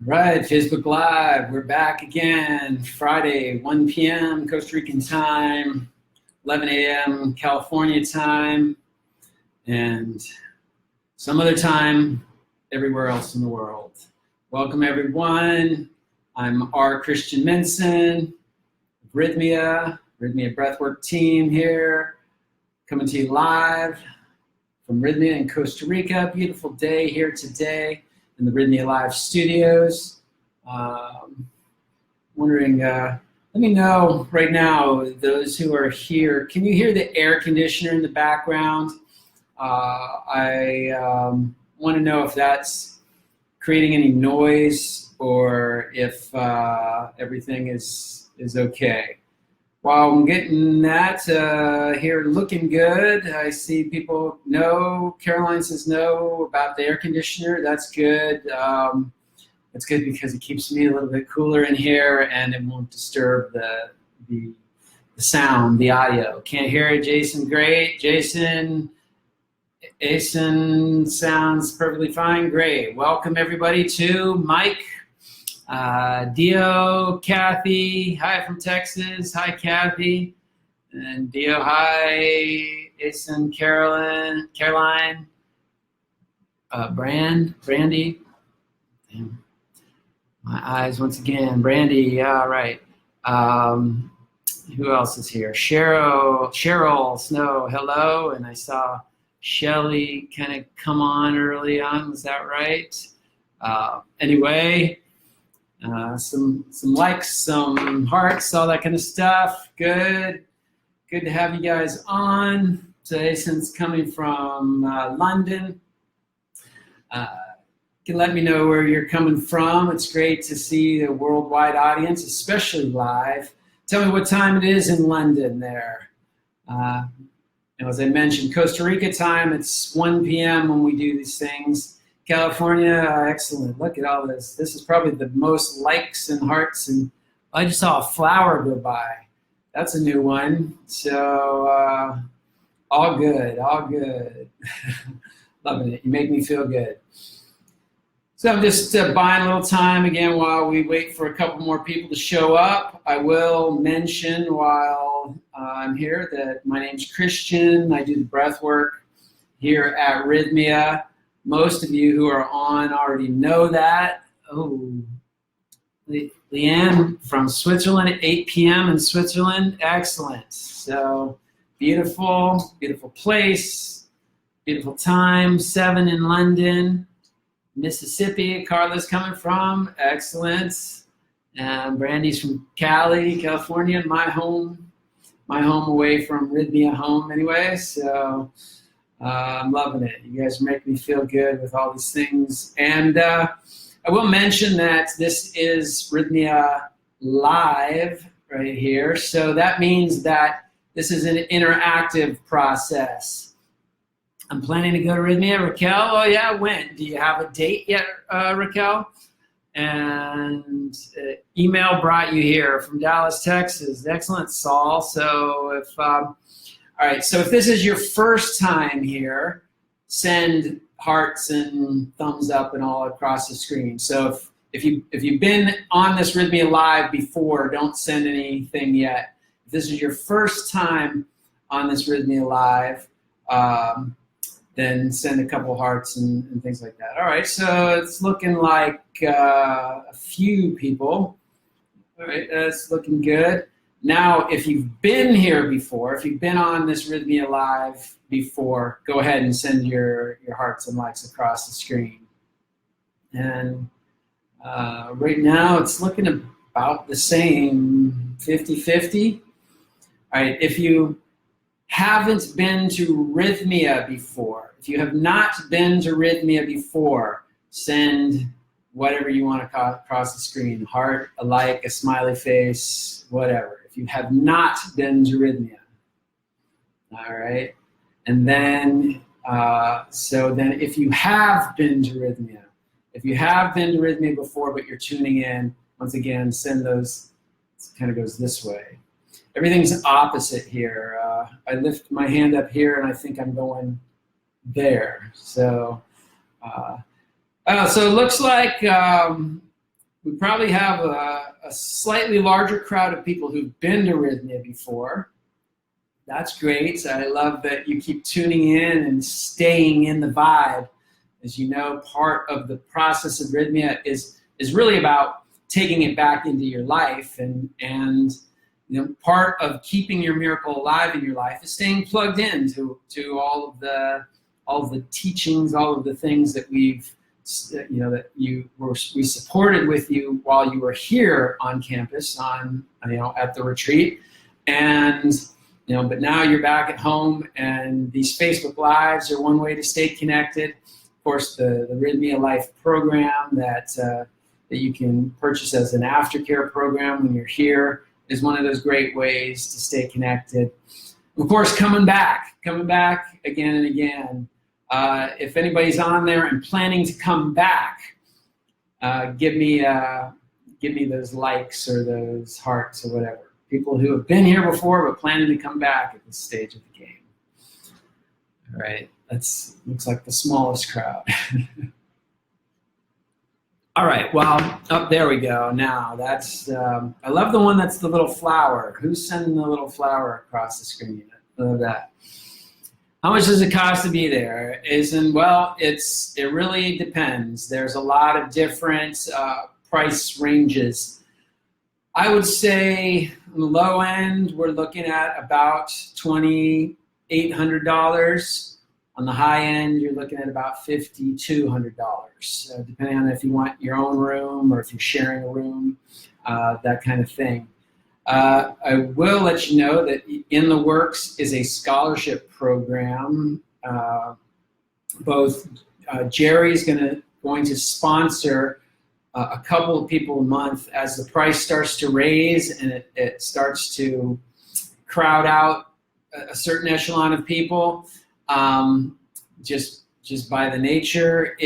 Right, Facebook Live. We're back again. Friday, 1 p.m. Costa Rican time, 11 a.m. California time, and some other time everywhere else in the world. Welcome, everyone. I'm R. Christian Minson, Rythmia Breathwork team here, coming to you live from Rythmia in Costa Rica. Beautiful day here today in the Rythmia Live studios. Wondering, let me know right now, those who are here, can you hear the air conditioner in the background? I want to know if that's creating any noise or if everything is okay. While I'm getting that here looking good, I see people no. Caroline says no about the air conditioner. That's good. It's good because it keeps me a little bit cooler in here and it won't disturb the sound, the audio. Can't hear it, Jason. Great. Jason sounds perfectly fine. Great. Welcome everybody to Mike. Dio, Kathy, hi from Texas. Hi, Kathy. And Dio, hi. Jason, Caroline, Brandy. Damn. My eyes once again. Brandy, yeah, right. Who else is here? Cheryl Snow, hello. And I saw Shelly kind of come on early on. Was that right? Anyway. Some likes, some hearts, all that kind of stuff. Good to have you guys on today. Since coming from London, you can let me know where you're coming from. It's great to see a worldwide audience, especially live. Tell me what time it is in London there. And as I mentioned, Costa Rica time, it's 1 p.m. when we do these things. California, excellent. Look at all this. This is probably the most likes and hearts. And I just saw a flower go by. That's a new one. So all good, all good. Loving it. You make me feel good. So I'm just buying a little time again while we wait for a couple more people to show up. I will mention while I'm here that my name's Christian. I do the breath work here at Rythmia. Most of you who are on already know that. Oh, Leanne from Switzerland at 8 p.m. in Switzerland. Excellent. So beautiful, beautiful place, beautiful time. 7 in London, Mississippi. Carla's coming from. Excellent. And Brandy's from Cali, California. My home away from Rythmia home anyway. So. I'm loving it. You guys make me feel good with all these things. And I will mention that this is Rythmia Live right here. So that means that this is an interactive process. I'm planning to go to Rythmia. Raquel, oh yeah, when? Do you have a date yet, Raquel? And email brought you here from Dallas, Texas. Excellent, Saul. So if... all right, so if this is your first time here, send hearts and thumbs up and all across the screen. So if you've been on this Rythmia Live before, don't send anything yet. If this is your first time on this Rythmia Live, then send a couple hearts and things like that. All right, so it's looking like a few people. All right, that's looking good. Now, if you've been here before, if you've been on this Rythmia Live before, go ahead and send your hearts and likes across the screen. And right now, it's looking about the same, 50-50. All right, if you haven't been to Rythmia before, if you have not been to Rythmia before, send whatever you want across the screen, heart, a like, a smiley face, whatever. If you have not been to Rythmia, all right? And then, so then if you have been to Rythmia, if you have been to Rythmia before but you're tuning in, once again, send those, it kind of goes this way. Everything's opposite here. I lift my hand up here and I think I'm going there. So, so it looks like we probably have a slightly larger crowd of people who've been to Rythmia before. That's great. I love that you keep tuning in and staying in the vibe. As you know, part of the process of Rythmia is really about taking it back into your life, and part of keeping your miracle alive in your life is staying plugged in to all of the teachings, all of the things that we supported with you while you were here on campus, at the retreat, and but now you're back at home, and these Facebook Lives are one way to stay connected. Of course, the Rythmia Life program that you can purchase as an aftercare program when you're here is one of those great ways to stay connected. Of course, coming back again and again. If anybody's on there and planning to come back, give me those likes or those hearts or whatever. People who have been here before but planning to come back at this stage of the game. All right, looks like the smallest crowd. All right, well, there we go. Now that's, I love the one that's the little flower. Who's sending the little flower across the screen? I love that. How much does it cost to be there? It really depends. There's a lot of different price ranges. I would say on the low end, we're looking at about $2,800. On the high end, you're looking at about $5,200, depending on if you want your own room or if you're sharing a room, that kind of thing. I will let you know that in the works is a scholarship program. Both Jerry's going to sponsor a couple of people a month as the price starts to raise and it starts to crowd out a certain echelon of people. Just by the nature,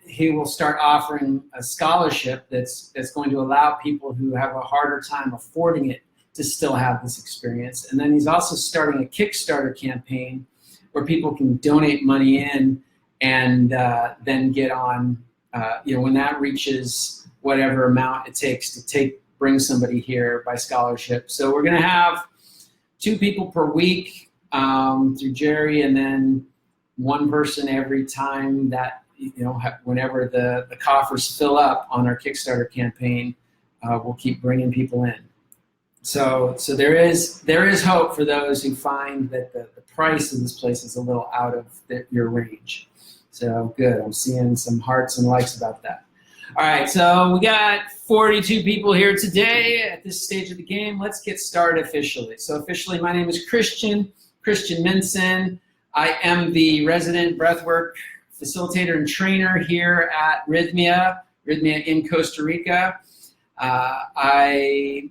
he will start offering a scholarship that's going to allow people who have a harder time affording it to still have this experience. And then he's also starting a Kickstarter campaign where people can donate money in and then get on, when that reaches whatever amount it takes to bring somebody here by scholarship. So we're going to have 2 people per week through Jerry, and then 1 person every time that, whenever the coffers fill up on our Kickstarter campaign, we'll keep bringing people in. So there is hope for those who find that the price of this place is a little out of your range. So good, I'm seeing some hearts and likes about that. All right, so we got 42 people here today at this stage of the game. Let's get started officially. So officially, my name is Christian Minson. I am the resident breathwork facilitator and trainer here at Rythmia in Costa Rica. I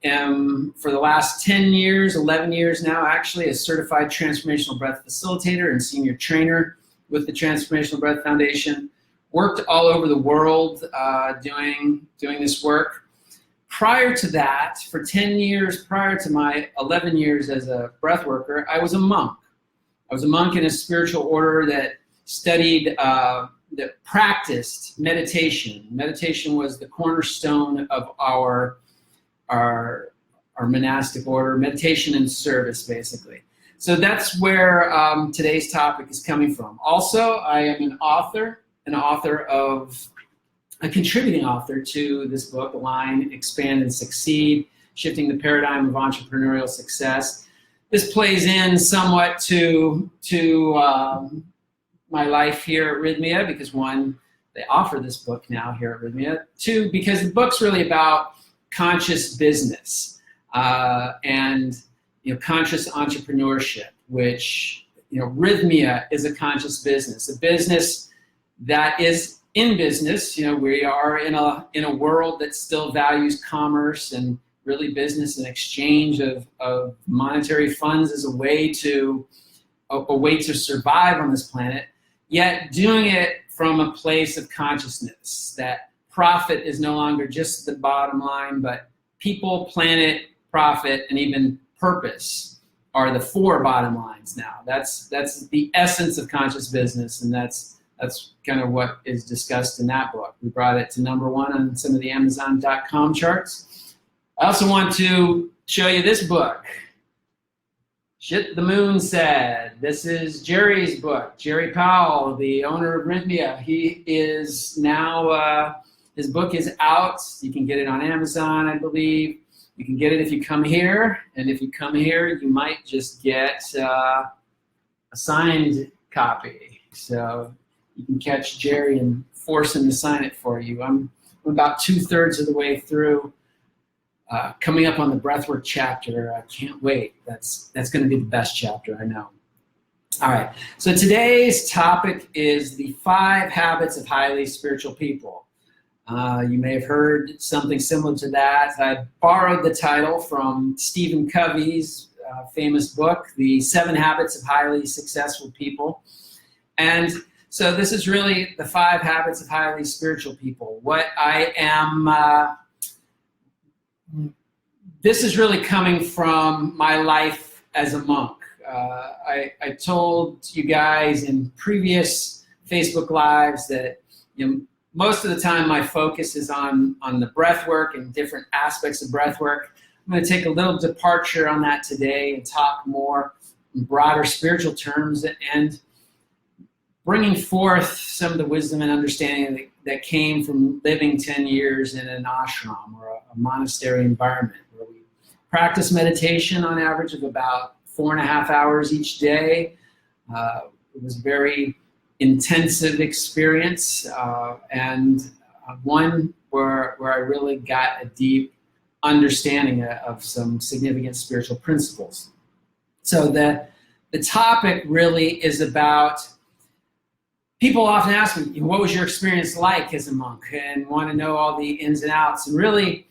am, for the last 10 years, 11 years now actually, a certified transformational breath facilitator and senior trainer with the Transformational Breath Foundation. Worked all over the world doing this work. Prior to that, for 10 years, prior to my 11 years as a breath worker, I was a monk. I was a monk in a spiritual order that studied, that practiced meditation. Meditation was the cornerstone of our monastic order, meditation and service, basically. So that's where today's topic is coming from. Also, I am a contributing author to this book, Align, Expand, and Succeed, Shifting the Paradigm of Entrepreneurial Success. This plays in somewhat to my life here at Rythmia because, 1, they offer this book now here at Rythmia. 2, because the book's really about conscious business and conscious entrepreneurship, which Rythmia is a conscious business, a business that is in business. We are in a world that still values commerce and really business and exchange of monetary funds as a way to survive on this planet, yet doing it from a place of consciousness, that profit is no longer just the bottom line, but people, planet, profit, and even purpose are the 4 bottom lines now. That's the essence of conscious business, and that's That's kind of what is discussed in that book. We brought it to #1 on some of the Amazon.com charts. I also want to show you this book. Shit the Moon Said. This is Jerry's book. Jerry Powell, the owner of Rythmia. He is now, his book is out. You can get it on Amazon, I believe. You can get it if you come here. And if you come here, you might just get a signed copy. So you can catch Jerry and force him to sign it for you. I'm about 2/3 of the way through. Coming up on the breathwork chapter. I can't wait. That's going to be the best chapter, I know. All right. So today's topic is the 5 habits of highly spiritual people. You may have heard something similar to that. I borrowed the title from Stephen Covey's famous book, The 7 Habits of Highly Successful People. And so this is really the 5 habits of highly spiritual people. What I am... this is really coming from my life as a monk. I told you guys in previous Facebook Lives that most of the time my focus is on the breath work and different aspects of breath work. I'm going to take a little departure on that today and talk more in broader spiritual terms and bringing forth some of the wisdom and understanding that came from living 10 years in an ashram or a monastery environment where we practice meditation on average of about 4.5 hours each day. It was a very intensive experience and one where I really got a deep understanding of some significant spiritual principles. So the topic really is about, people often ask me, what was your experience like as a monk, and want to know all the ins and outs. And really,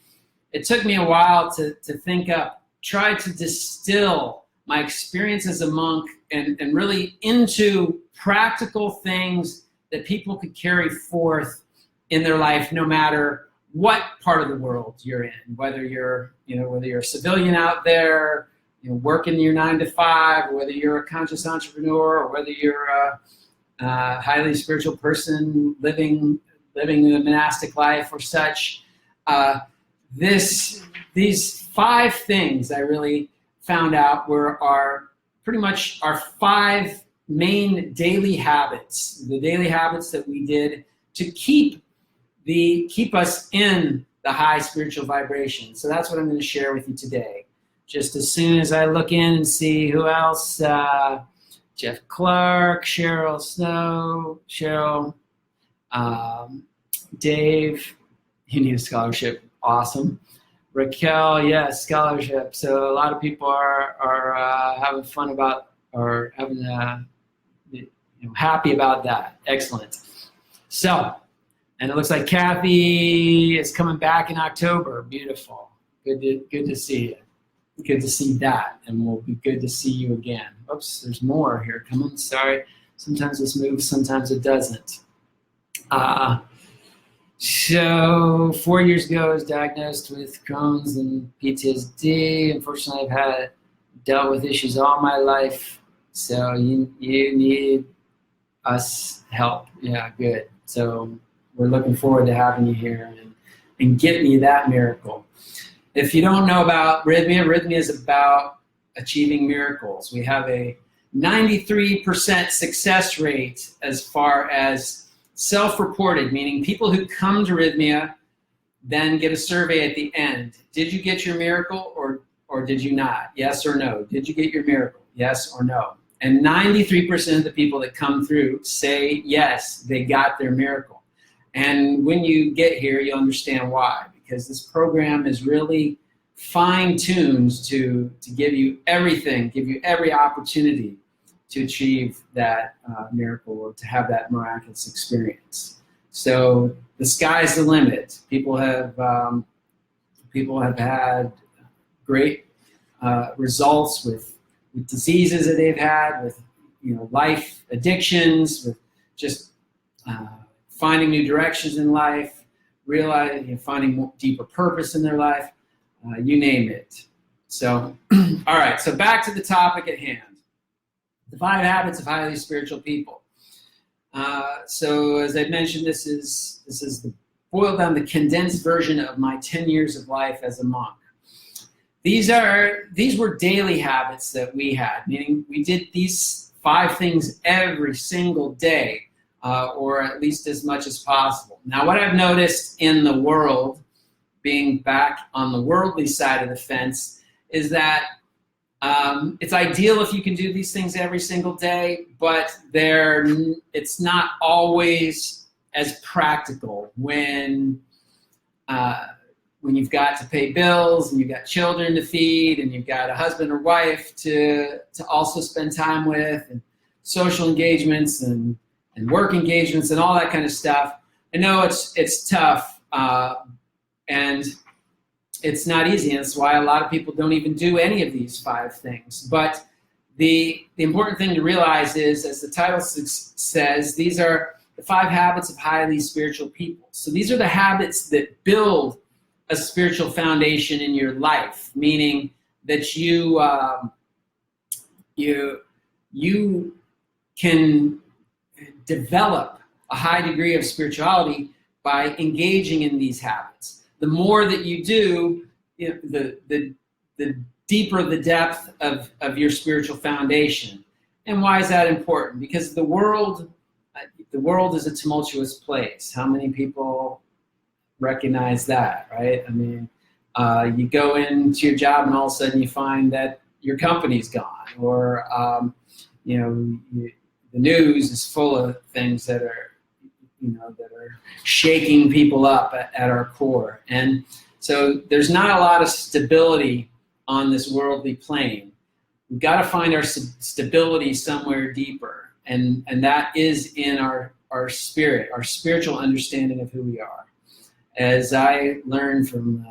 it took me a while to think up, try to distill my experience as a monk and really into practical things that people could carry forth in their life, no matter what part of the world you're in, whether you're a civilian out there, working your 9 to 5, or whether you're a conscious entrepreneur, or whether you're a highly spiritual person living a monastic life or such. These 5 things I really found out were pretty much our 5 main daily habits, the daily habits that we did to keep us in the high spiritual vibration. So that's what I'm going to share with you today. Just as soon as I look in and see who else, Jeff Clark, Cheryl Snow, Dave, you need a scholarship, awesome. Raquel, yes, scholarship. So a lot of people are having fun about, or having happy about that. Excellent. So, and it looks like Kathy is coming back in October. Beautiful. Good to see you. Good to see that, and we'll be good to see you again. Oops, there's more here coming. Sorry. Sometimes this moves, sometimes it doesn't. So 4 years ago, I was diagnosed with Crohn's and PTSD. Unfortunately, I've dealt with issues all my life. So you need us help. Yeah, good. So we're looking forward to having you here and getting you that miracle. If you don't know about Rythmia is about achieving miracles. We have a 93% success rate as far as self-reported, meaning people who come to Rythmia then get a survey at the end. Did you get your miracle or did you not? Yes or no? Did you get your miracle? Yes or no? And 93% of the people that come through say yes, they got their miracle. And when you get here, you'll understand why. Because this program is really fine-tuned to give you everything, give you every opportunity to achieve that miracle or to have that miraculous experience. So the sky's the limit. People have had great results with diseases that they've had, with life addictions, with just finding new directions in life, realizing, finding deeper purpose in their life, you name it. So, all right, so back to the topic at hand. The 5 habits of highly spiritual people. So as I mentioned, this is the boiled down, the condensed version of my 10 years of life as a monk. These were daily habits that we had, meaning we did these 5 things every single day, or at least as much as possible. Now, what I've noticed in the world, being back on the worldly side of the fence, is that it's ideal if you can do these things every single day, but it's not always as practical when you've got to pay bills and you've got children to feed and you've got a husband or wife to also spend time with, and social engagements and work engagements and all that kind of stuff. I know it's tough and it's not easy, and that's why a lot of people don't even do any of these 5 things. But the important thing to realize is, as the title says, these are the 5 habits of highly spiritual people. So these are the habits that build a spiritual foundation in your life, meaning that you can develop a high degree of spirituality by engaging in these habits. The more that you do, the deeper the depth of your spiritual foundation. And why is that important? Because the world is a tumultuous place. How many people recognize that, right? I mean, you go into your job and all of a sudden you find that your company's gone, or the news is full of things that are shaking people up at our core. And so there's not a lot of stability on this worldly plane. We've got to find our stability somewhere deeper, and that is in our spirit, our spiritual understanding of who we are. As I learned from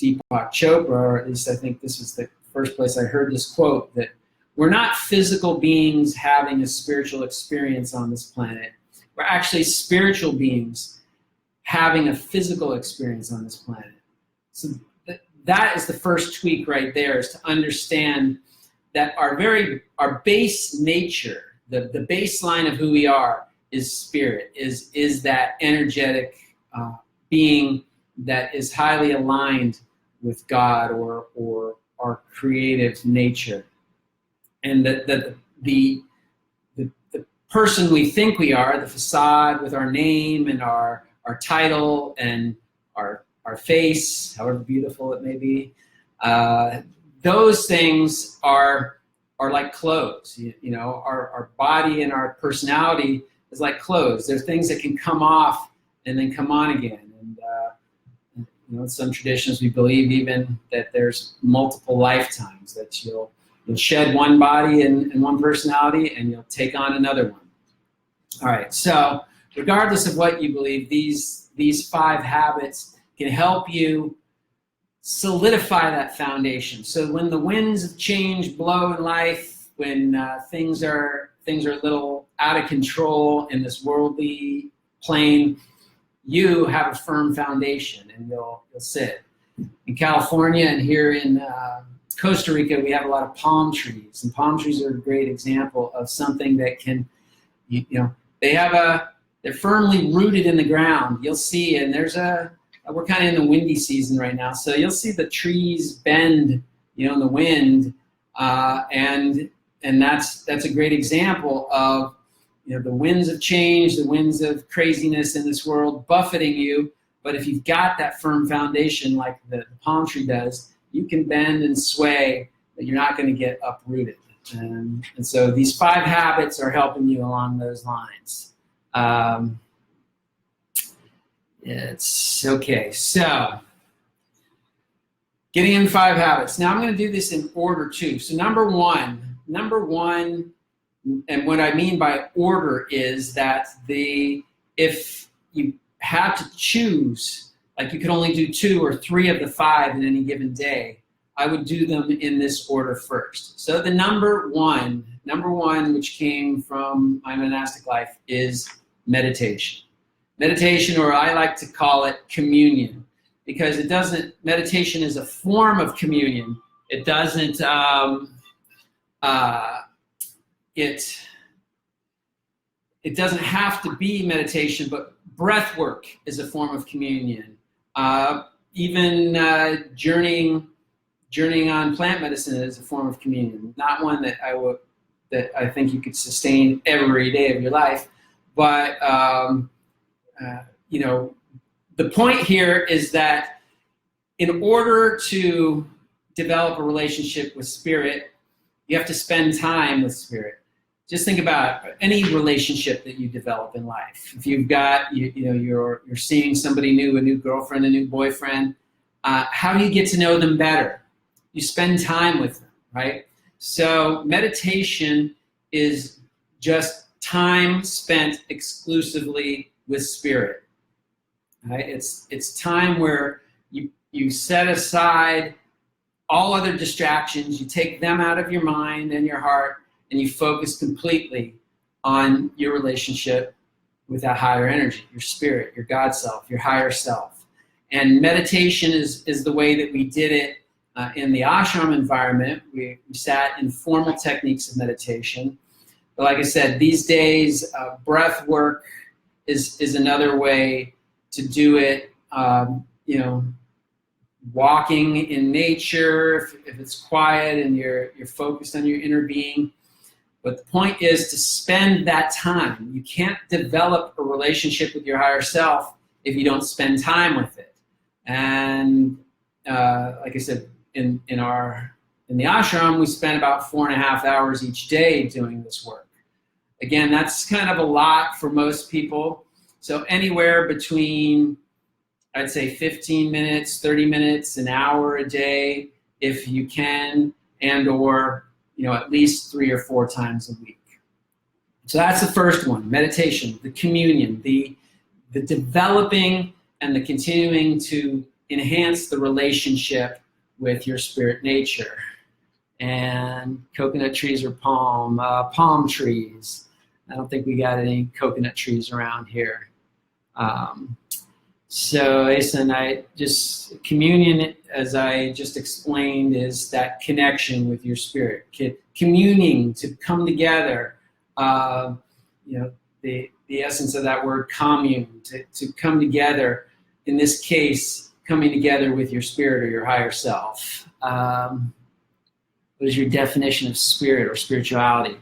Deepak Chopra, or at least I think this was the first place I heard this quote, that we're not physical beings having a spiritual experience on this planet. We're actually spiritual beings having a physical experience on this planet. So that is the first tweak right there, is to understand that our base nature, the baseline of who we are, is spirit, is that energetic being that is highly aligned with God or our creative nature. And the person we think we are, the facade with our name and our title and our face, however beautiful it may be, those things are like clothes. Our body and our personality is like clothes. They're things that can come off and then come on again. And in some traditions we believe even that there's multiple lifetimes, that you'll shed one body and one personality and you'll take on another one. All right, so regardless of what you believe, these 5 habits can help you solidify that foundation. So when the winds of change blow in life, when things are a little out of control in this worldly plane, you have a firm foundation and you'll sit. In California and here in Costa Rica, we have a lot of palm trees, and palm trees are a great example of something that can, they're firmly rooted in the ground. You'll see, and we're kind of in the windy season right now, so you'll see the trees bend, in the wind, and that's a great example of, the winds of change, the winds of craziness in this world buffeting you. But if you've got that firm foundation like the palm tree does, you can bend and sway, but you're not going to get uprooted. And so these 5 habits are helping you along those lines. It's okay. So getting in 5 habits. Now I'm going to do this in order too. So number one, and what I mean by order is that if you had to choose, like you could only do 2 or 3 of the 5 in any given day, I would do them in this order first. So the number one, which came from my monastic life, is meditation. Meditation, or I like to call it communion, because meditation is a form of communion. It doesn't, it doesn't have to be meditation, but breath work is a form of communion. Even journeying on plant medicine is a form of communion. Not one that I think you could sustain every day of your life, but the point here is that in order to develop a relationship with spirit, you have to spend time with spirit. Just think about any relationship that you develop in life. If you've got, you're seeing somebody new, a new girlfriend, a new boyfriend, how do you get to know them better? You spend time with them, right? So meditation is just time spent exclusively with spirit. Right? It's time where you set aside all other distractions, you take them out of your mind and your heart, and you focus completely on your relationship with that higher energy, your spirit, your God self, your higher self. And meditation is the way that we did it in the ashram environment. We sat in formal techniques of meditation. But like I said, these days, breath work is another way to do it. Walking in nature, if it's quiet and you're focused on your inner being. But the point is to spend that time. You can't develop a relationship with your higher self if you don't spend time with it. And like I said, in the ashram, we spend about 4.5 hours each day doing this work. Again, that's kind of a lot for most people. So anywhere between, I'd say 15 minutes, 30 minutes, an hour a day, if you can, and or at least 3 or 4 times a week. So that's the first one, meditation, the communion, the developing and the continuing to enhance the relationship with your spirit nature. And coconut trees or palm trees. I don't think we got any coconut trees around here. So, Asen, communion, as I just explained, is that connection with your spirit. Communing, to come together, the essence of that word commune, to come together, in this case, coming together with your spirit or your higher self. What is your definition of spirit or spirituality?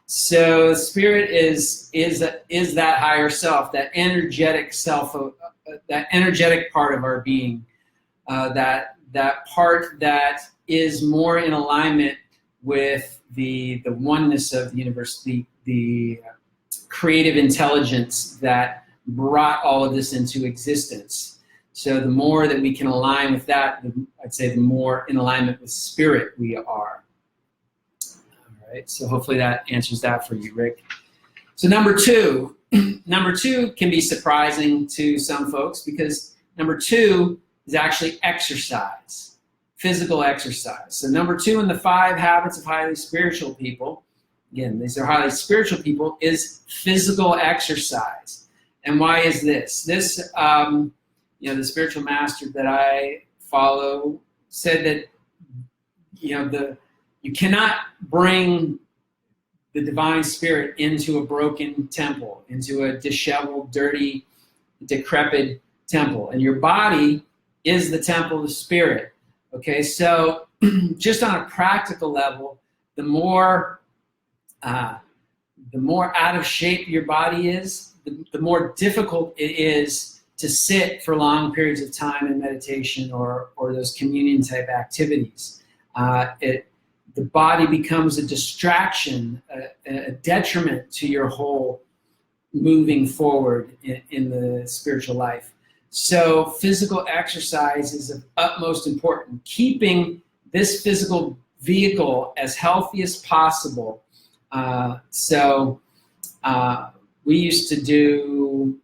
So spirit is that higher self, that energetic self, that energetic part of our being, that part that is more in alignment with the oneness of the universe, the creative intelligence that brought all of this into existence. So the more that we can align with that, I'd say the more in alignment with spirit we are. All right, so hopefully that answers that for you, Rick. So number two can be surprising to some folks because number 2 is actually exercise, physical exercise. So number 2 in the 5 habits of highly spiritual people, again, these are highly spiritual people, is physical exercise. And why is this? This, the spiritual master that I follow said that, you cannot bring the divine spirit into a broken temple, into a disheveled, dirty, decrepit temple. And your body is the temple of spirit. Okay, so just on a practical level, the more out of shape your body is, the more difficult it is to sit for long periods of time in meditation or those communion type activities. The body becomes a distraction, a detriment to your whole moving forward in the spiritual life. So physical exercise is of utmost importance. Keeping this physical vehicle as healthy as possible. We used to do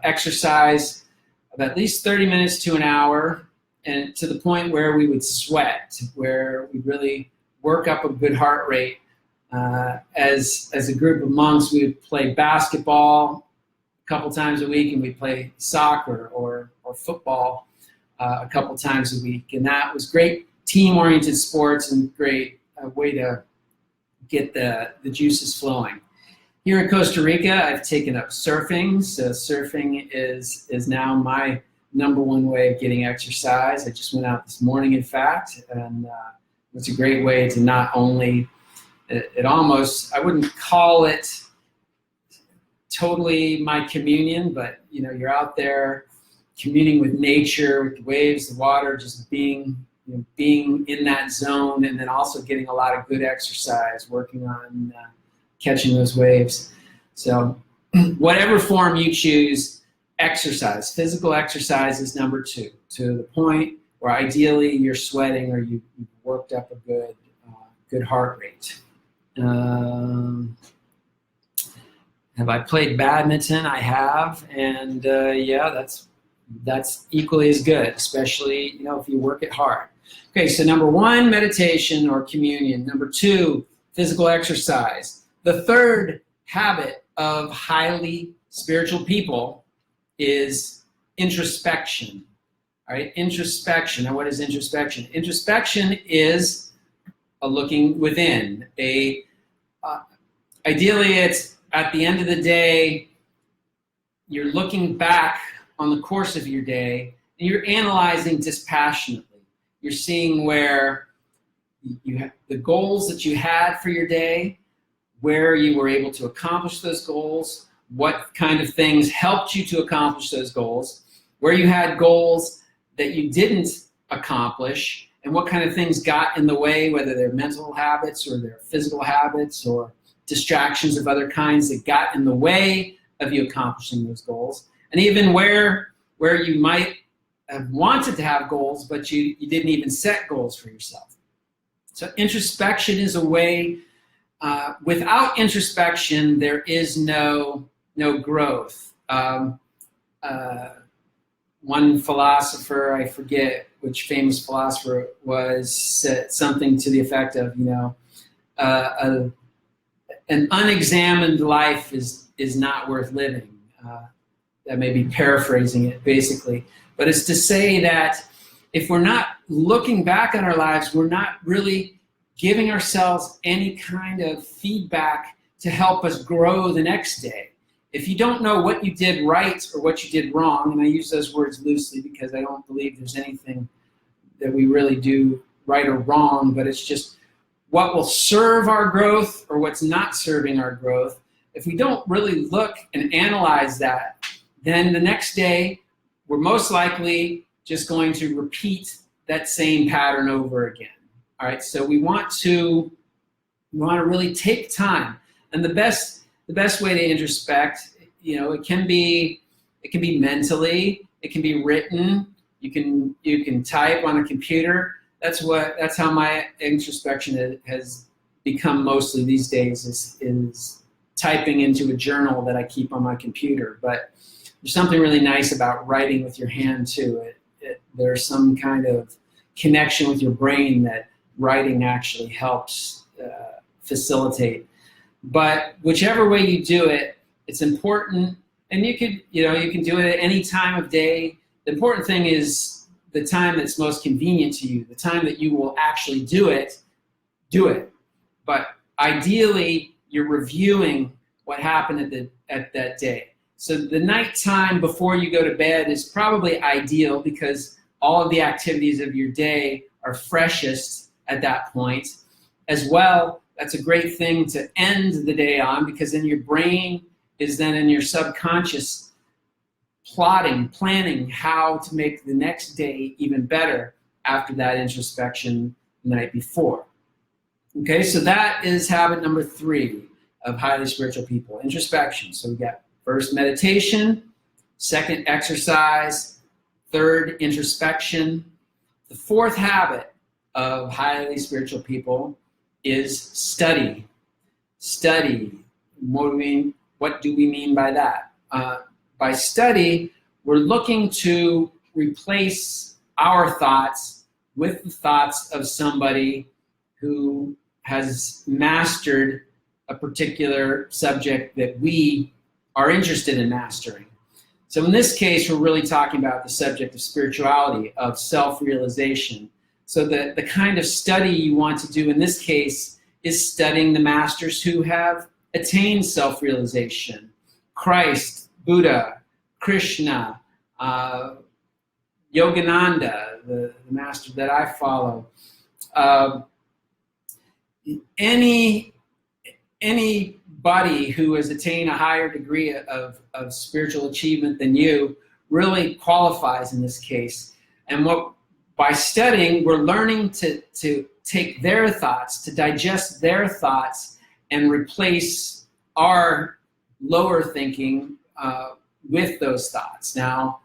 exercise of at least 30 minutes to an hour, and to the point where we would sweat, where we really work up a good heart rate. As a group of monks, we would play basketball a couple times a week, and we'd play soccer or football a couple times a week. And that was great team-oriented sports and great way to get the juices flowing. Here in Costa Rica, I've taken up surfing. So surfing is now my number one way of getting exercise. I just went out this morning, in fact, and it's a great way to not only, it almost, I wouldn't call it totally my communion, but you're out there communing with nature, with the waves, the water, just being in that zone, and then also getting a lot of good exercise, working on catching those waves. So whatever form you choose, exercise, physical exercise is number 2, to the point where ideally you're sweating or you've worked up a good heart rate. Have I played badminton? I have, and yeah, that's equally as good, especially if you work it hard. Okay, so number 1, meditation or communion. Number 2, physical exercise. The third habit of highly spiritual people is introspection. All right, introspection. Now, what is introspection? Introspection is a looking within. Ideally, it's at the end of the day, you're looking back on the course of your day, and you're analyzing dispassionately. You're seeing where you have the goals that you had for your day, where you were able to accomplish those goals, what kind of things helped you to accomplish those goals, where you had goals that you didn't accomplish, and what kind of things got in the way, whether they're mental habits or they're physical habits or distractions of other kinds that got in the way of you accomplishing those goals, and even where you might have wanted to have goals, but you didn't even set goals for yourself. So introspection is a way. Without introspection, there is no growth. One philosopher, I forget which famous philosopher it was, said something to the effect of, an unexamined life is not worth living. That may be paraphrasing it, basically. But it's to say that if we're not looking back on our lives, we're not really giving ourselves any kind of feedback to help us grow the next day. If you don't know what you did right or what you did wrong, and I use those words loosely because I don't believe there's anything that we really do right or wrong, but it's just what will serve our growth or what's not serving our growth. If we don't really look and analyze that, then the next day we're most likely just going to repeat that same pattern over again. All right, so we want to really take time, and the best way to introspect, it can be mentally, it can be written, you can type on a computer. That's how my introspection has become mostly these days is typing into a journal that I keep on my computer. But there's something really nice about writing with your hand too. There's some kind of connection with your brain that writing actually helps facilitate. But whichever way you do it, it's important, and you can do it at any time of day. The important thing is the time that's most convenient to you, the time that you will actually do it. But ideally, you're reviewing what happened at that day. So the nighttime before you go to bed is probably ideal because all of the activities of your day are freshest at that point. As well, that's a great thing to end the day on because then your brain is then in your subconscious planning how to make the next day even better after that introspection the night before. Okay, so that is habit number 3 of highly spiritual people, introspection. So we got first meditation, second exercise, third introspection. The fourth habit of highly spiritual people is study. Study. What do we mean by that? By study, we're looking to replace our thoughts with the thoughts of somebody who has mastered a particular subject that we are interested in mastering. So in this case, we're really talking about the subject of spirituality, of self-realization. So the kind of study you want to do in this case is studying the masters who have attained self-realization. Christ, Buddha, Krishna, Yogananda, the master that I follow. Anybody who has attained a higher degree of spiritual achievement than you really qualifies in this case. And by studying, we're learning to take their thoughts, to digest their thoughts, and replace our lower thinking with those thoughts. Now,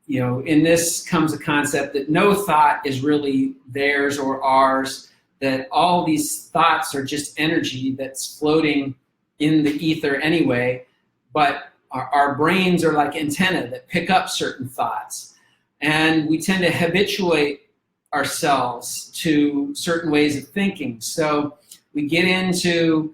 in this comes a concept that no thought is really theirs or ours, that all these thoughts are just energy that's floating in the ether anyway, but our brains are like antennae that pick up certain thoughts. And we tend to habituate ourselves to certain ways of thinking. So we get into,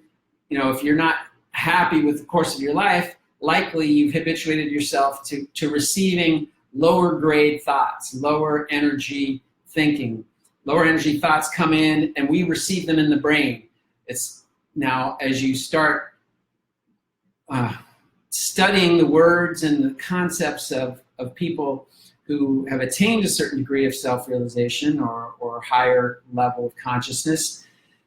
if you're not happy with the course of your life, likely you've habituated yourself to receiving lower grade thoughts, lower energy thinking. Lower energy thoughts come in and we receive them in the brain. It's now as you start studying the words and the concepts of people who have attained a certain degree of self-realization or higher level of consciousness,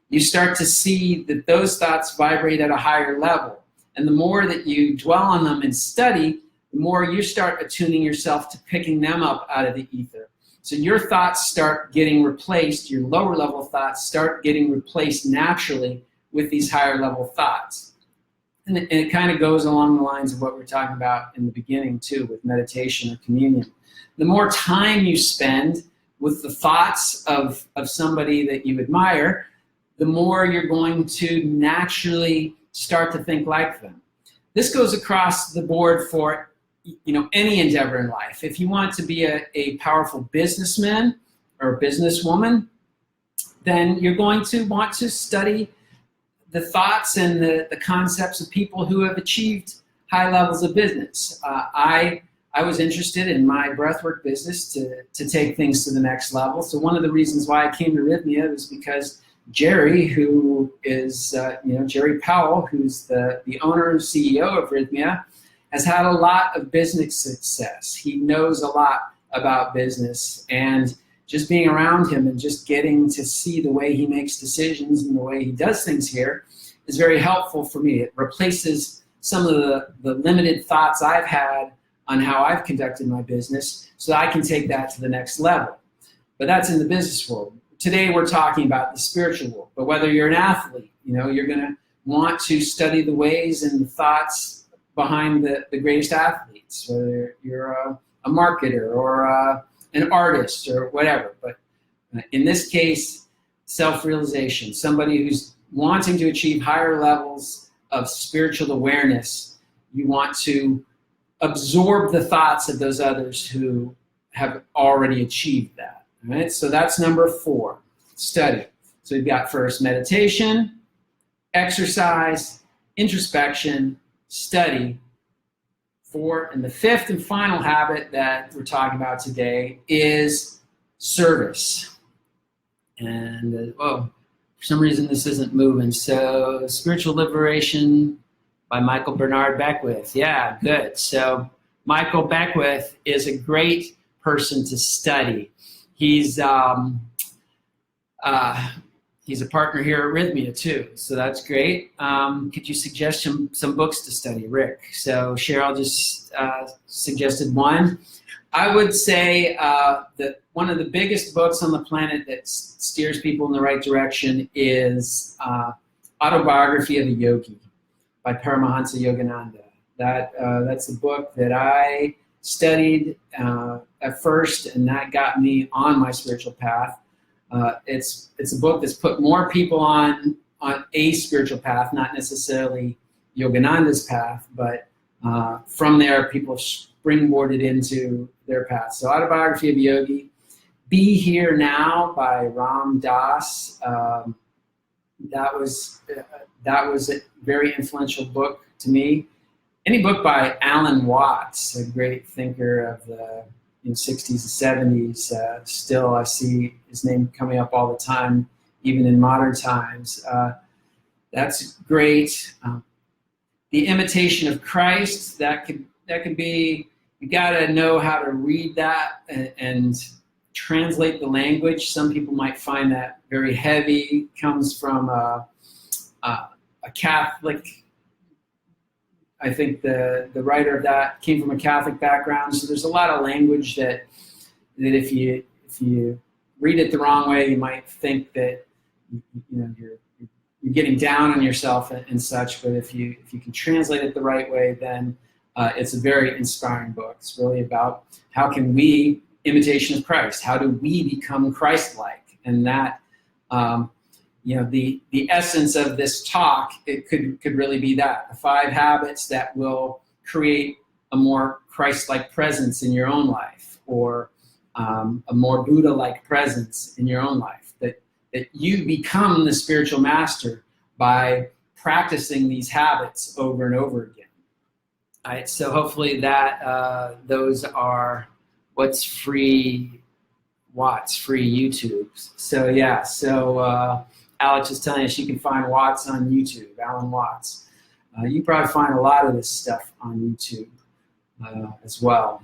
you start to see that those thoughts vibrate at a higher level. And the more that you dwell on them and study, the more you start attuning yourself to picking them up out of the ether. So your thoughts start getting replaced, your lower level thoughts start getting replaced naturally with these higher level thoughts. And it kind of goes along the lines of what we're talking about in the beginning too, with meditation or communion. The more time you spend with the thoughts of somebody that you admire, the more you're going to naturally start to think like them. This goes across the board for any endeavor in life. If you want to be a powerful businessman or a businesswoman, then you're going to want to study the thoughts and the concepts of people who have achieved high levels of business. I was interested in my breathwork business to take things to the next level. So one of the reasons why I came to Rythmia was because Jerry, who is, Jerry Powell, who's the owner and CEO of Rythmia, has had a lot of business success. He knows a lot about business, and just being around him and just getting to see the way he makes decisions and the way he does things here is very helpful for me. It replaces some of the limited thoughts I've had on how I've conducted my business so that I can take that to the next level. But that's in the business world. Today we're talking about the spiritual world. But whether you're an athlete, you're going to want to study the ways and the thoughts behind the greatest athletes, whether you're a marketer or an artist or whatever. But in this case, self-realization, somebody who's wanting to achieve higher levels of spiritual awareness, you want to absorb the thoughts of those others who have already achieved that. Right? So that's number 4, study. So we've got first meditation, exercise, introspection, study. 4, and the 5th and final habit that we're talking about today is service. And for some reason this isn't moving. So Spiritual Liberation by Michael Bernard Beckwith. Yeah, good. So Michael Beckwith is a great person to study. He's a partner here at Rythmia too, so that's great. Could you suggest some books to study, Rick? So Cheryl just suggested one. I would say that one of the biggest books on the planet that steers people in the right direction is Autobiography of a Yogi by Paramahansa Yogananda. That's a book that I studied at first, and that got me on my spiritual path. It's a book that's put more people on a spiritual path, not necessarily Yogananda's path, but from there people springboarded into their path. So Autobiography of a Yogi, Be Here Now by Ram Dass. That was a very influential book to me. Any book by Alan Watts, a great thinker of the 60s and 70s, still I see his name coming up all the time, even in modern times. That's great. The imitation of Christ, that could be, you got to know how to read that and translate the language. Some people might find that very heavy. Comes from a Catholic. I think the writer of that came from a Catholic background. So there's a lot of language that if you read it the wrong way, you might think that you're getting down on yourself and such. But if you can translate it the right way, then it's a very inspiring book. It's really about how can we, imitation of Christ, how do we become Christ-like? And that, the essence of this talk, it could really be that. The 5 habits that will create a more Christ-like presence in your own life, or a more Buddha-like presence in your own life. That you become the spiritual master by practicing these habits over and over again. All right, so hopefully that those are what's free, Watts, free YouTubes. So yeah, Alex is telling us you can find Watts on YouTube, Alan Watts. You probably find a lot of this stuff on YouTube as well.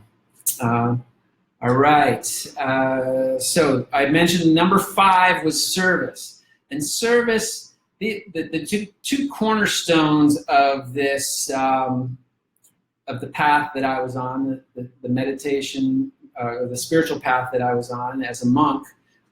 All right, so I mentioned number 5 was service. And service, the two cornerstones of this, of the path that I was on, the meditation, or the spiritual path that I was on as a monk,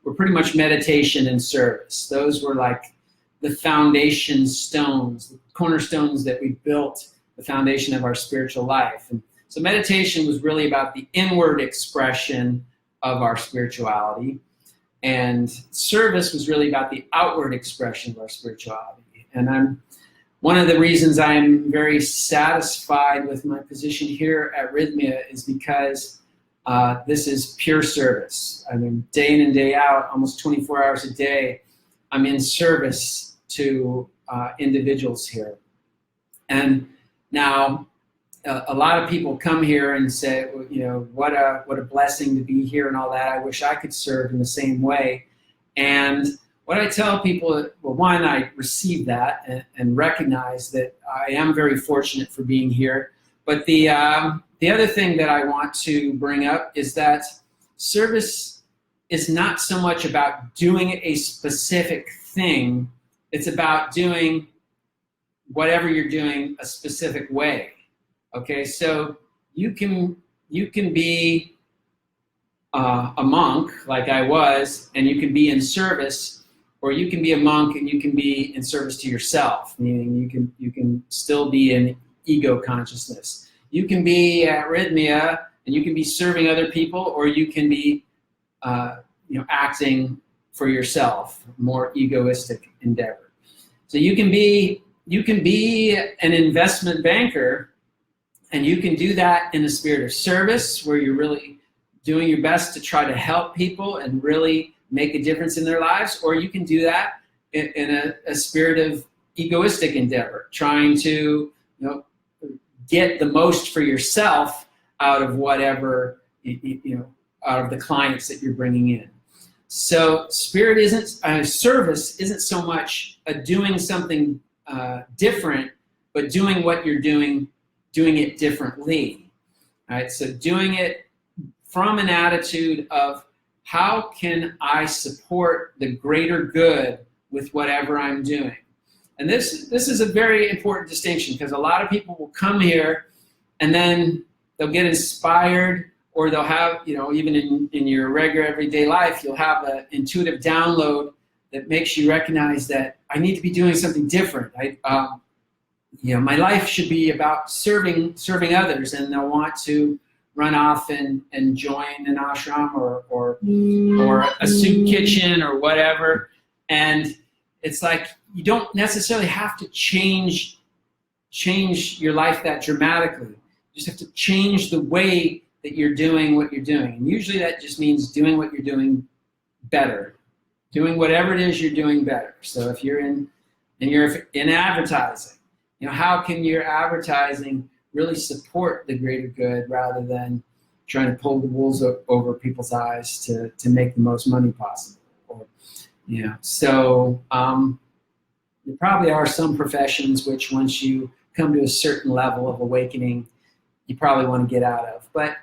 were pretty much meditation and service. Those were like the foundation stones, the cornerstones that we built the foundation of our spiritual life. And so meditation was really about the inward expression of our spirituality, and service was really about the outward expression of our spirituality. And one of the reasons I'm very satisfied with my position here at Rythmia is because this is pure service. I mean, day in and day out, almost 24 hours a day, I'm in service to individuals here. And now, a lot of people come here and say, what a blessing to be here and all that. I wish I could serve in the same way. And what I tell people, well, one, I receive that and recognize that I am very fortunate for being here. But the other thing that I want to bring up is that service is not so much about doing a specific thing. It's about doing whatever you're doing a specific way. Okay, so you can be a monk like I was, and you can be in service, or you can be a monk and you can be in service to yourself, meaning you can still be in ego consciousness. You can be at Rythmia and you can be serving other people, or you can be acting for yourself, more egoistic endeavor. So you can be an investment banker, and you can do that in a spirit of service, where you're really doing your best to try to help people and really make a difference in their lives. Or you can do that in a spirit of egoistic endeavor, trying to get the most for yourself out of whatever, out of the clients that you're bringing in. So service isn't so much doing something different, but doing what you're doing it differently. All right, so doing it from an attitude of how can I support the greater good with whatever I'm doing. And this is a very important distinction, because a lot of people will come here and then they'll get inspired, or they'll have, even in your regular everyday life, you'll have an intuitive download that makes you recognize that I need to be doing something different. My life should be about serving others, and they'll want to run off and join an ashram or a soup kitchen or whatever. And it's like, you don't necessarily have to change your life that dramatically. You just have to change the way that you're doing what you're doing. And usually that just means doing what you're doing better, doing whatever it is you're doing better. So if you're in advertising, how can your advertising really support the greater good rather than trying to pull the wool over people's eyes to make the most money possible? So there probably are some professions which once you come to a certain level of awakening, you probably want to get out of. But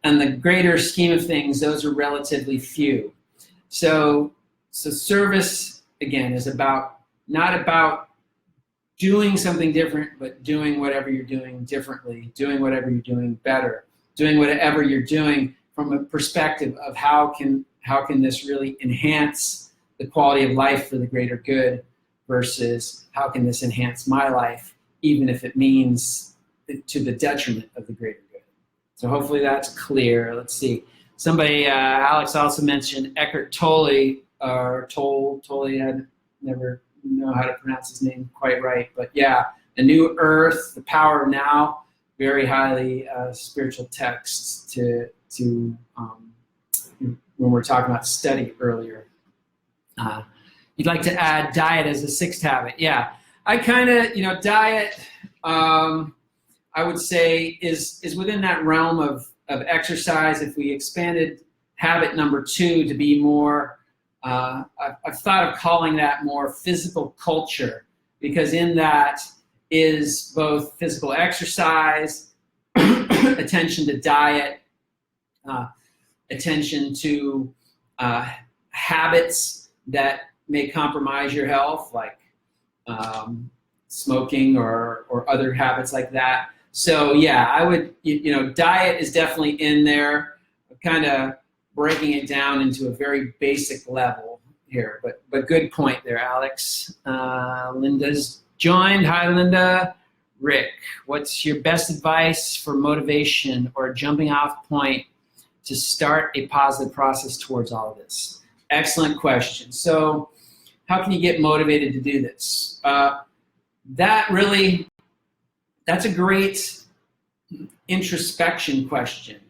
on the greater scheme of things, those are relatively few. So service, again, is not about doing something different, but doing whatever you're doing differently, doing whatever you're doing better, doing whatever you're doing from a perspective of how can this really enhance the quality of life for the greater good versus how can this enhance my life, even if it means to the detriment of the greater good. So hopefully that's clear. Let's see. Somebody, Alex also mentioned Eckhart Tolle, or Tolle, I never know how to pronounce his name quite right, but yeah, The New Earth, The Power of Now, very highly spiritual texts to when we're talking about study earlier. You'd like to add diet as a sixth habit. Yeah, I kind of, diet, I would say is within that realm of exercise. If we expanded habit number 2 to be more, I've thought of calling that more physical culture, because in that is both physical exercise, attention to diet, attention to habits that may compromise your health, like smoking or other habits like that. So yeah, I would, diet is definitely in there, kind of breaking it down into a very basic level here, but good point there, Alex. Linda's joined. Hi, Linda. Rick, what's your best advice for motivation or a jumping off point to start a positive process towards all of this? Excellent question. So how can you get motivated to do this? That's a great introspection question.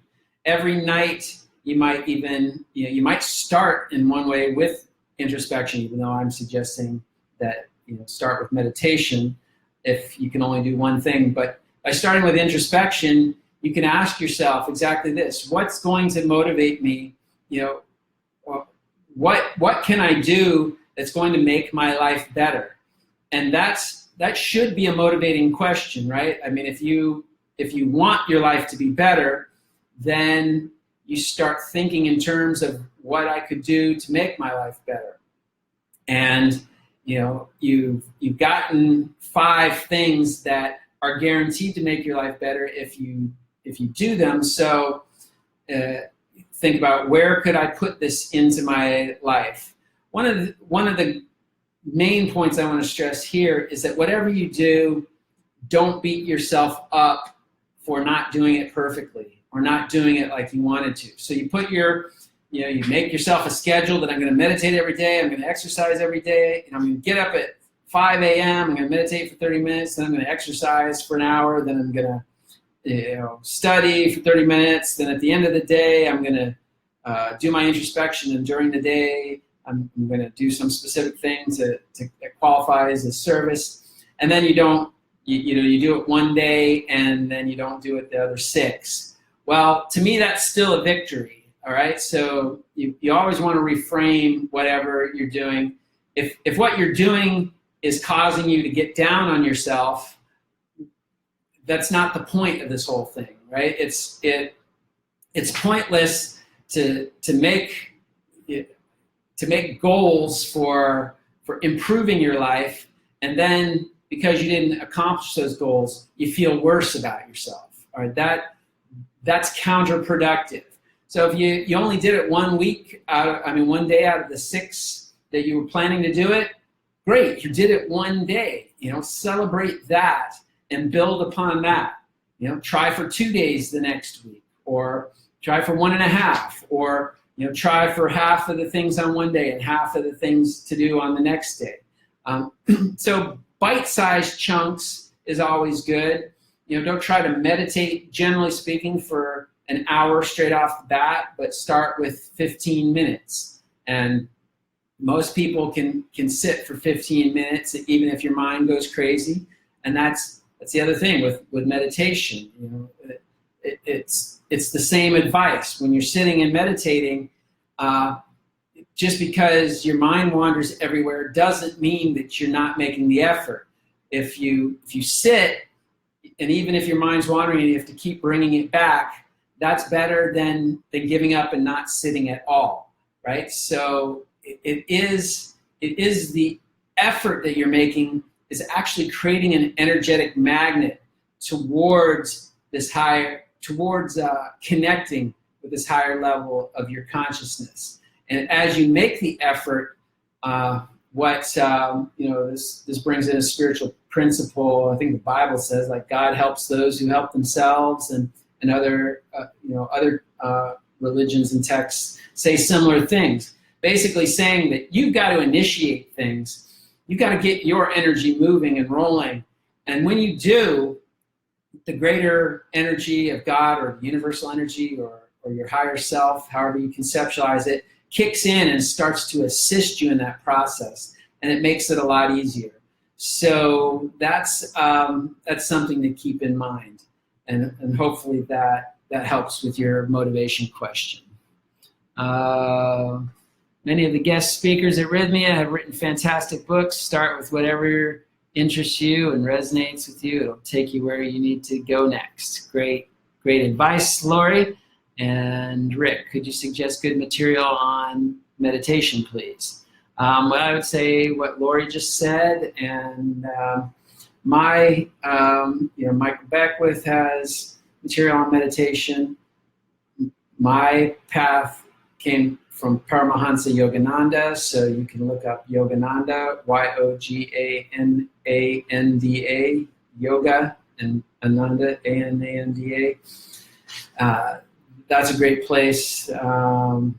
Every night you might even, you might start in one way with introspection, even though I'm suggesting that, start with meditation if you can only do one thing. But by starting with introspection, you can ask yourself exactly this: what's going to motivate me? What can I do that's going to make my life better? And that should be a motivating question, right? I mean, if you want your life to be better, then you start thinking in terms of what I could do to make my life better. And you've gotten 5 things that are guaranteed to make your life better if you do them. So think about, where could I put this into my life? One of the main points I want to stress here is that whatever you do, don't beat yourself up for not doing it perfectly or not doing it like you wanted to. So you put you make yourself a schedule that I'm going to meditate every day, I'm going to exercise every day, and I'm going to get up at 5 a.m., I'm going to meditate for 30 minutes, then I'm going to exercise for an hour, then I'm going to study for 30 minutes, then at the end of the day, I'm going to do my introspection, and during the day, I'm going to do some specific things that qualifies as service. And then you do it one day and then you don't do it the other 6. Well, to me, that's still a victory. All right. So you always want to reframe whatever you're doing. If what you're doing is causing you to get down on yourself, that's not the point of this whole thing, right? It's pointless to make goals for improving your life, and then because you didn't accomplish those goals, you feel worse about yourself. All right, that's counterproductive. So if you only did it 1 one day out of the 6 that you were planning to do it, great, you did it one day. Celebrate that and build upon that. Try for 2 days the next week, or try for 1.5, or try for half of the things on one day and half of the things to do on the next day. So bite-sized chunks is always good. Don't try to meditate, generally speaking, for an hour straight off the bat, but start with 15 minutes. And most people can sit for 15 minutes, even if your mind goes crazy. And that's the other thing with meditation. It's the same advice. When you're sitting and meditating, just because your mind wanders everywhere doesn't mean that you're not making the effort. If you sit, and even if your mind's wandering and you have to keep bringing it back, that's better than giving up and not sitting at all, right? So it is the effort that you're making is actually creating an energetic magnet towards this higher, towards connecting with this higher level of your consciousness. And as you make the effort, this brings in a spiritual principle. I think the Bible says, like, God helps those who help themselves, and other religions and texts say similar things. Basically saying that you've got to initiate things. You've got to get your energy moving and rolling. And when you do, the greater energy of God or universal energy or your higher self, however you conceptualize it, kicks in and starts to assist you in that process. And it makes it a lot easier. So that's something to keep in mind. And hopefully that helps with your motivation question. Many of the guest speakers at Rythmia have written fantastic books. Start with whatever interests you and resonates with you. It'll take you where you need to go next. Great advice, Lori. And Rick, could you suggest good material on meditation, please? Well, I would say what Lori just said, and Michael Beckwith has material on meditation. My path came from Paramahansa Yogananda, so you can look up Yogananda, Yogananda, yoga, and Ananda, Ananda. That's a great place. A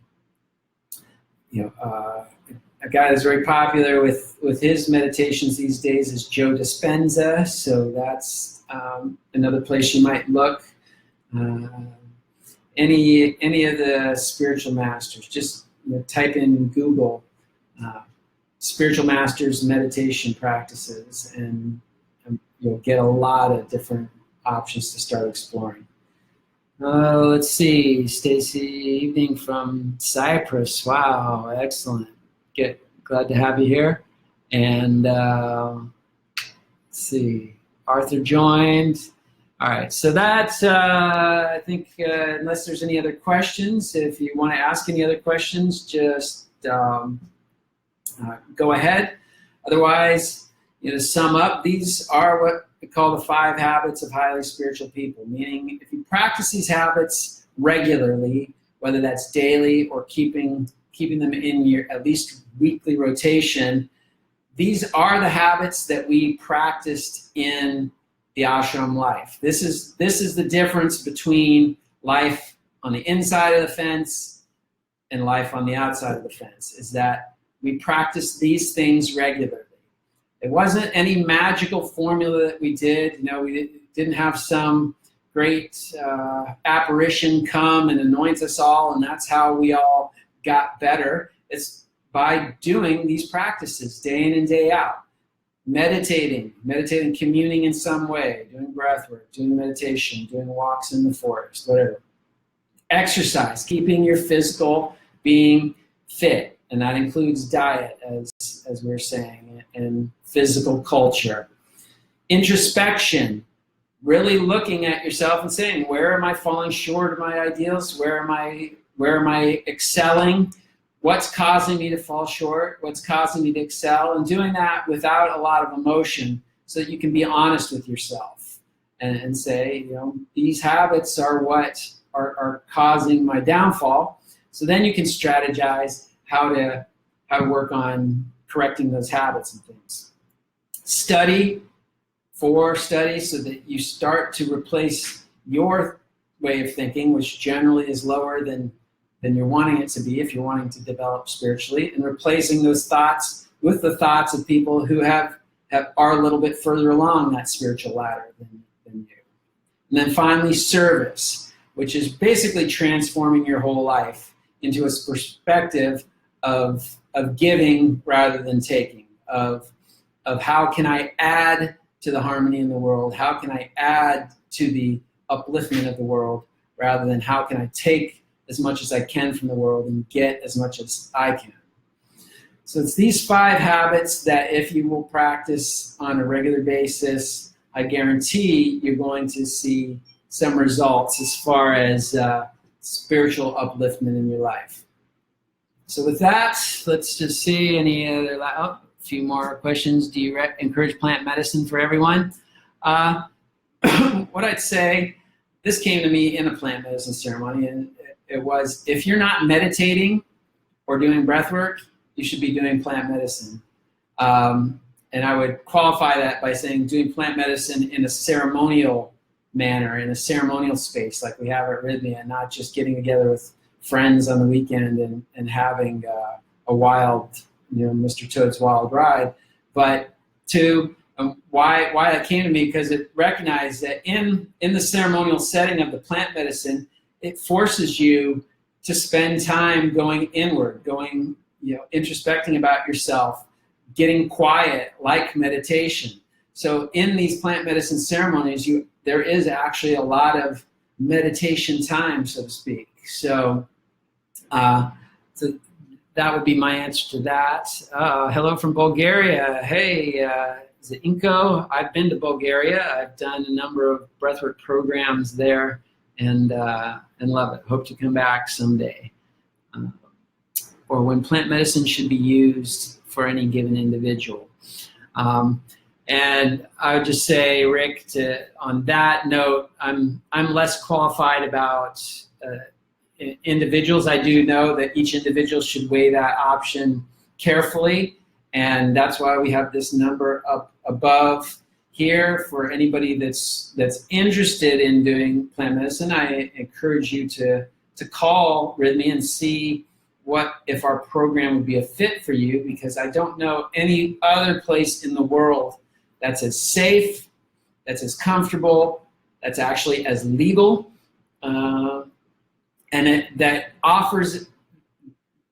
guy that's very popular with his meditations these days is Joe Dispenza, so that's another place you might look. Any of the spiritual masters, just type in Google spiritual masters meditation practices, and you'll get a lot of different options to start exploring. Let's see, Stacy, evening from Cyprus. Wow, excellent. Glad to have you here. And let's see, Arthur joined. All right, so that's, I think, unless there's any other questions, if you want to ask any other questions, just go ahead. Otherwise, to sum up, these are what we call the 5 habits of highly spiritual people, meaning if you practice these habits regularly, whether that's daily or keeping them in your at least weekly rotation, these are the habits that we practiced in the ashram life. This is the difference between life on the inside of the fence and life on the outside of the fence, is that we practice these things regularly. It wasn't any magical formula that we did. We didn't have some great apparition come and anoint us all, and that's how we all got better. It's by doing these practices day in and day out. Meditating, communing in some way, doing breath work, doing meditation, doing walks in the forest, whatever. Exercise, keeping your physical being fit, and that includes diet, as we're saying, and physical culture. Introspection, really looking at yourself and saying, where am I falling short of my ideals? Where am I excelling? What's causing me to fall short? What's causing me to excel? And doing that without a lot of emotion, so that you can be honest with yourself and say, these habits are what are causing my downfall. So then you can strategize how to work on correcting those habits and things. Study so that you start to replace your way of thinking, which generally is lower than you're wanting it to be if you're wanting to develop spiritually, and replacing those thoughts with the thoughts of people who are a little bit further along that spiritual ladder than you. And then finally, service, which is basically transforming your whole life into a perspective of giving rather than taking, of how can I add to the harmony in the world, how can I add to the upliftment of the world, rather than how can I take as much as I can from the world and get as much as I can. So it's these 5 habits that if you will practice on a regular basis, I guarantee you're going to see some results as far as spiritual upliftment in your life. So with that, let's just see any other, a few more questions. Do you encourage plant medicine for everyone? What I'd say, this came to me in a plant medicine ceremony, and it was, if you're not meditating or doing breath work, you should be doing plant medicine. And I would qualify that by saying doing plant medicine in a ceremonial manner, in a ceremonial space like we have at Rythmia, not just getting together with friends on the weekend and having a wild, Mr. Toad's Wild Ride. But why that came to me, because it recognized that in the ceremonial setting of the plant medicine, it forces you to spend time going inward, going, introspecting about yourself, getting quiet, like meditation. So in these plant medicine ceremonies, there is actually a lot of meditation time, so to speak. So that would be my answer to that. Hello from Bulgaria. Hey, is it Inko? I've been to Bulgaria. I've done a number of breathwork programs there, and love it. Hope to come back someday. Or when plant medicine should be used for any given individual. And I would just say, Rick, on that note, I'm less qualified about individuals. I do know that each individual should weigh that option carefully, and that's why we have this number up above here for anybody that's interested in doing plant medicine. I encourage you to call Rythmia and see if our program would be a fit for you, because I don't know any other place in the world that's as safe, that's as comfortable, that's actually as legal, and that offers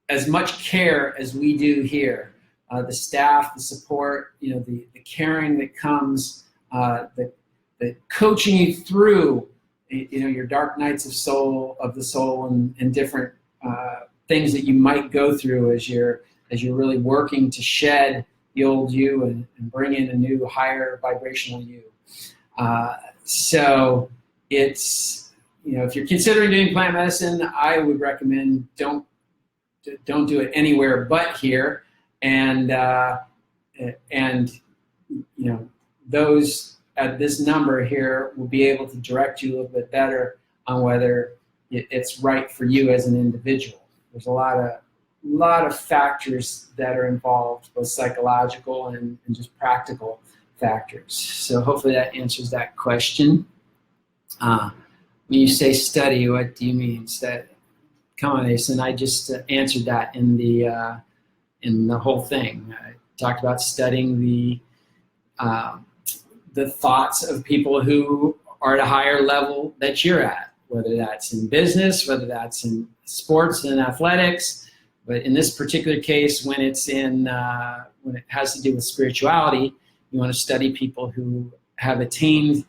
as much care as we do here. The staff, the support, the caring that comes, the coaching you through, your dark nights of the soul, and different things that you might go through as you're really working to shed the old you and bring in a new, higher vibrational you. So it's, if you're considering doing plant medicine, I would recommend don't do it anywhere but here. And those at this number here will be able to direct you a little bit better on whether it's right for you as an individual. There's a lot of factors that are involved, both psychological and just practical factors. So hopefully that answers that question. When you say study, what do you mean? Come on, Asen, I just answered that in the whole thing. I talked about studying the thoughts of people who are at a higher level that you're at, whether that's in business, whether that's in sports and athletics. But in this particular case, when it has to do with spirituality, you want to study people who have attained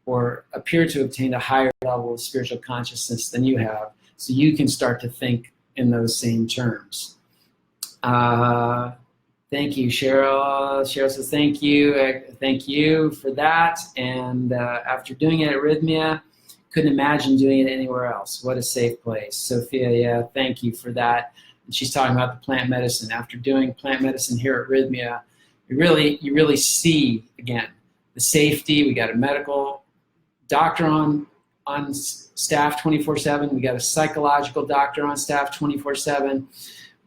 or appear to obtain a higher level of spiritual consciousness than you have, so you can start to think in those same terms. Thank you, Cheryl. Cheryl says thank you. Thank you for that. And after doing it at Rythmia, couldn't imagine doing it anywhere else. What a safe place. Sophia, yeah, thank you for that. And she's talking about the plant medicine. After doing plant medicine here at Rythmia, you really see, again, the safety. We got a medical doctor on staff 24/7. We got a psychological doctor on staff 24/7.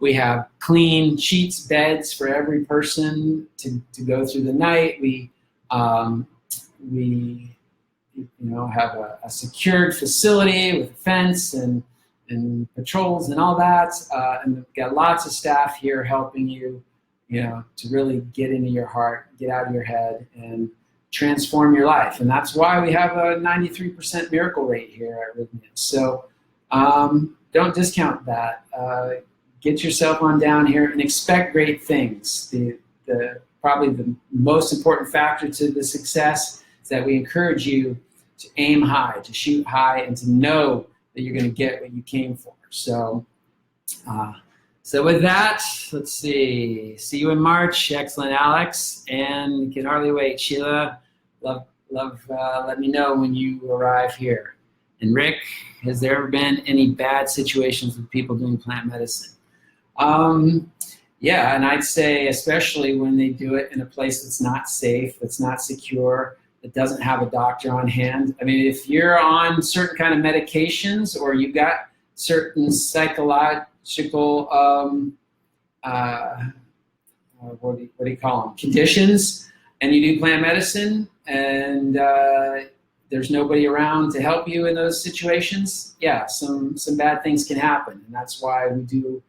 We have clean sheets, beds for every person to go through the night. We have a secured facility with a fence and patrols and all that. And we've got lots of staff here helping you, to really get into your heart, get out of your head, and transform your life. And that's why we have a 93% miracle rate here at Rythmia. So don't discount that. Get yourself on down here and expect great things. Probably the most important factor to the success is that we encourage you to aim high, to shoot high, and to know that you're going to get what you came for. So So with that, let's see. See you in March. Excellent, Alex. And can hardly wait. Sheila, love. Let me know when you arrive here. And Rick, has there ever been any bad situations with people doing plant medicine? Yeah, and I'd say especially when they do it in a place that's not safe, that's not secure, that doesn't have a doctor on hand. I mean, if you're on certain kind of medications or you've got certain psychological, what do you call them, conditions, and you do plant medicine and there's nobody around to help you in those situations, yeah, some bad things can happen. And that's why we do,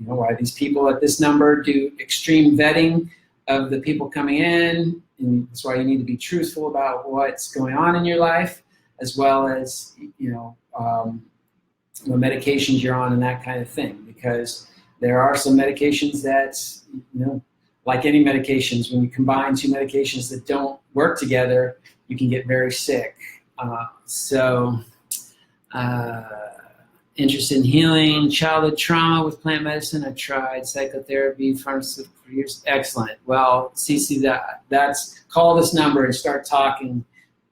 why these people at this number do extreme vetting of the people coming in. And that's why you need to be truthful about what's going on in your life, as well as, what medications you're on and that kind of thing. Because there are some medications that, like any medications, when you combine two medications that don't work together, you can get very sick. Interested in healing childhood trauma with plant medicine. I tried psychotherapy, pharmaceutical for years. Excellent. Well, Cece, that's call this number and start talking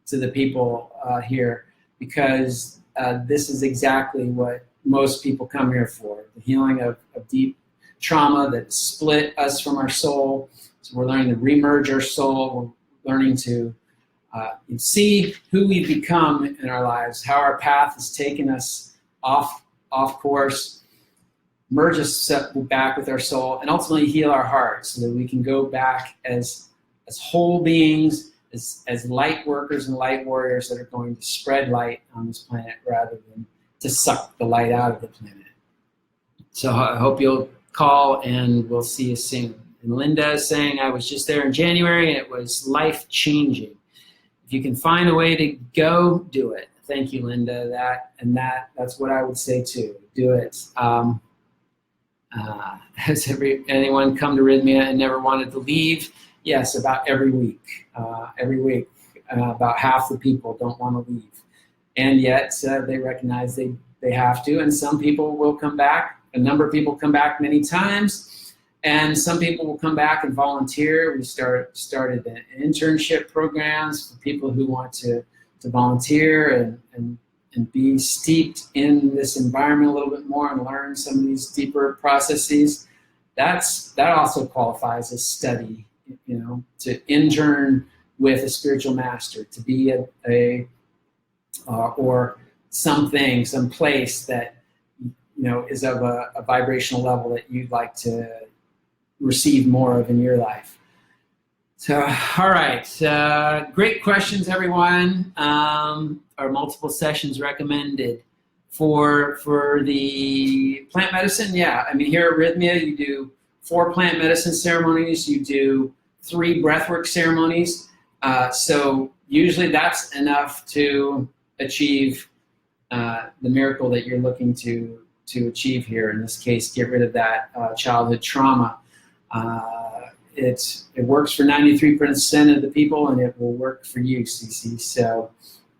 to the people here, because this is exactly what most people come here for, the healing of deep trauma that split us from our soul. So we're learning to remerge our soul. We're learning to see who we've become in our lives, how our path has taken us off course, merge us back with our soul, and ultimately heal our heart so that we can go back as whole beings, as light workers and light warriors that are going to spread light on this planet rather than to suck the light out of the planet. So I hope you'll call and we'll see you soon. And Linda is saying, I was just there in January and it was life-changing. If you can find a way to go, do it. Thank you, Linda. That's what I would say too. Do it. Has anyone come to Rythmia and never wanted to leave? Yes, about every week. About half the people don't want to leave. And yet they recognize they have to. And some people will come back. A number of people come back many times. And some people will come back and volunteer. We started an internship programs for people who want to volunteer and be steeped in this environment a little bit more and learn some of these deeper processes. That also qualifies as study, to intern with a spiritual master, to be or something, some place that, is of a vibrational level that you'd like to receive more of in your life. So, all right, great questions, everyone. Are multiple sessions recommended for the plant medicine? Yeah, I mean, here at Rythmia, you do 4 plant medicine ceremonies, you do 3 breathwork ceremonies. So usually that's enough to achieve the miracle that you're looking to achieve here. In this case, get rid of that childhood trauma. It works for 93% of the people, and it will work for you, Cece. So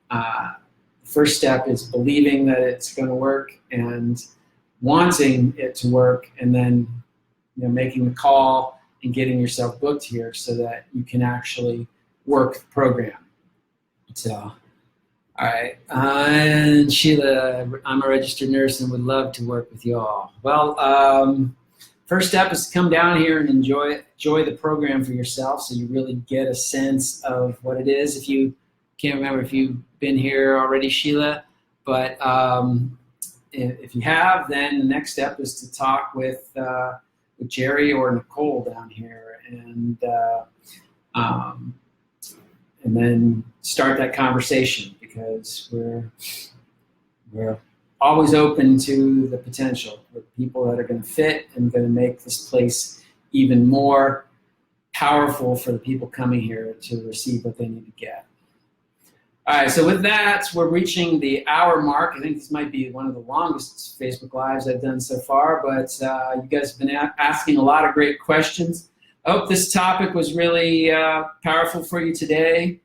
the first step is believing that it's going to work and wanting it to work, and then making the call and getting yourself booked here so that you can actually work the program. So, all right. And Sheila, I'm a registered nurse and would love to work with you all. Well, first step is to come down here and enjoy the program for yourself, so you really get a sense of what it is. If you can't remember if you've been here already, Sheila, but if you have, then the next step is to talk with Jerry or Nicole down here, and then start that conversation, because we're always open to the potential for people that are going to fit and going to make this place even more powerful for the people coming here to receive what they need to get. All right, so with that, we're reaching the hour mark. I think this might be one of the longest Facebook Lives I've done so far, but you guys have been asking a lot of great questions. I hope this topic was really powerful for you today.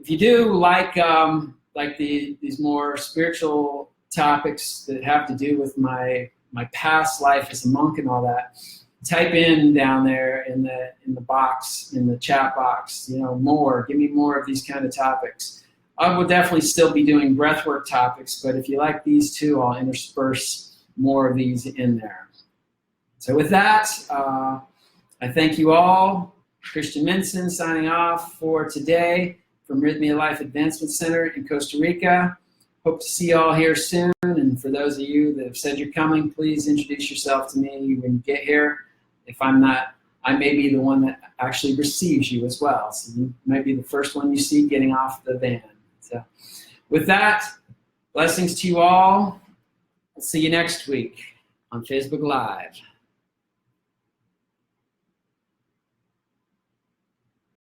If you do like these more spiritual topics that have to do with my my past life as a monk and all that, type in down there in the box, in the chat box, more. Give me more of these kind of topics. I will definitely still be doing breathwork topics, but if you like these two, I'll intersperse more of these in there. So with that, I thank you all. Christian Minson signing off for today from Rythmia Life Advancement Center in Costa Rica. Hope to see you all here soon. And for those of you that have said you're coming, please introduce yourself to me when you get here. If I'm not, I may be the one that actually receives you as well. So you might be the first one you see getting off the van. So with that, blessings to you all. I'll see you next week on Facebook Live.